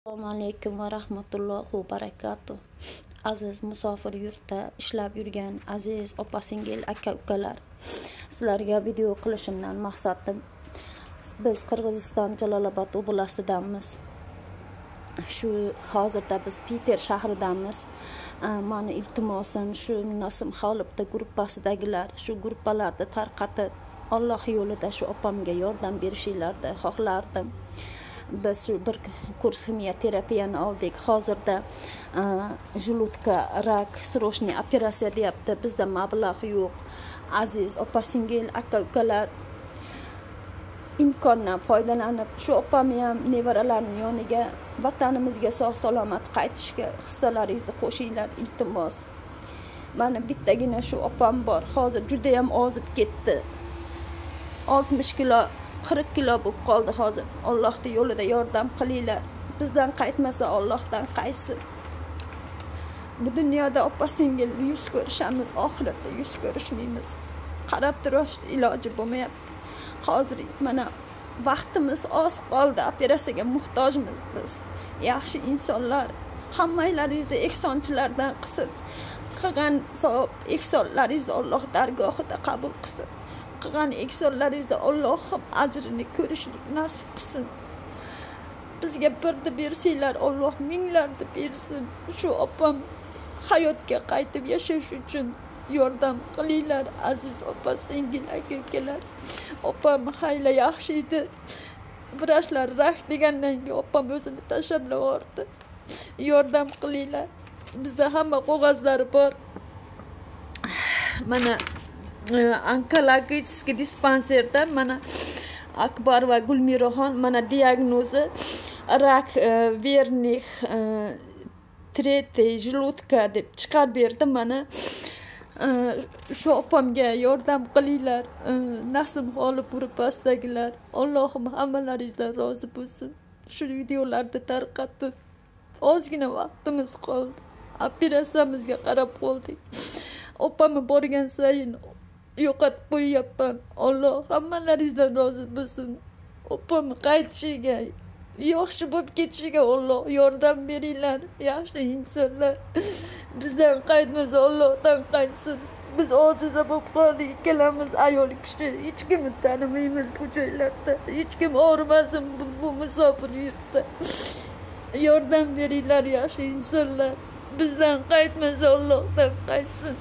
Assalomu alaykum va rahmatullohi va barakatuh. Aziz musofir yurtda ishlab yurgan aziz opa-singil aka-ukalar, sizlarga video qilishimdan maqsadim, biz Qirg'iziston Jalolobod oblastidamiz. Shu hozirda biz Piter shahridamiz. Mani iltimosim shu Nasim Xolibda gruppasidagilar shu gruppalarda tarqatib, Alloh yo'lida shu opamga yordam berishinglarni xohlardim. Biz shu bir kurs ximiya terapiyani oldik. Hozirda julutka rak srochniy operatsiya deyapti. Bizda mablag' yo'q. Aziz opa-singil aka-ukalar, imkondan foydalanib shu opamni ham nevaralarining yoniga, vatanimizga sog' salomat qaytishga hissalaringizni qo'shinglar, iltimos. Mana bittagina shu opam bor. Hozir juda ham ozib ketdi. 60 kilo 40 kilo bo'lib qoldi hozir. Allohning yo'lida yordam qilinglar. Bizdan qaytmasa Allohdan qaytsin. Bu dunyoda opa-singil yuz ko'rishamiz, oxiratda yuz ko'rishmaymiz. Qarab turishni iloji bo'lmayapti. Hozir mana vaqtimiz oz qoldi. Operatsiyaga muhtojmiz biz. Yaxshi insonlar, hammalaringizni ehsonchilardan qilsin. Qilgan savob ehsonlaringizni Alloh dargohida qabul qilsin. Qilgan ehsonlaringizni Allohim ajrini ko'rishlik nasib qilsin. Bizga birni bersanglar, Alloh minglarni bersin. Shu opam hayotga qaytib yashash uchun yordam qilinglar, aziz opa-singil aka-ukalar. Opam hayla yaxshi edi. Vrachlar rak degandan keyin opam o'zini tashlab yubordi. Yordam qilinglar. Bizda hamma qog'ozlari bor. Mana onkologicheskiy dispanserda mana Akbar va Gulmiraxon mana diagnozi rak vernik tretий жлудка deb chiqarib berdi. Mana shu opamga yordam qilinglar. Nasim Xolib gruppasidagilar, Allohim hammalaringizdan rozi bo'lsin. Shu videolarni tarqatib, ozgina vaqtimiz qoldi. Operatsiyamizga qarab qoldik. Opamni borgan sayin yo'qotib qo'yyapman. Alloh hammalaringizdan rozi bo'lsin. Opamni qaytishiga, yaxshi bo'lib ketishiga Alloh yordam beringlar. Yaxshi insonlar. Bizdan qaytmasa Allohdan qaytsin. Biz ojiza bo'lib qoldik. Ikkalamiz ayol kishi. Hech kimni tanimaymiz bu joylarda. Hech kim og'rimasin bu musofir yurtda. Yordam beringlar, yaxshi insonlar. Bizdan qaytmasa Allohdan qaytsin.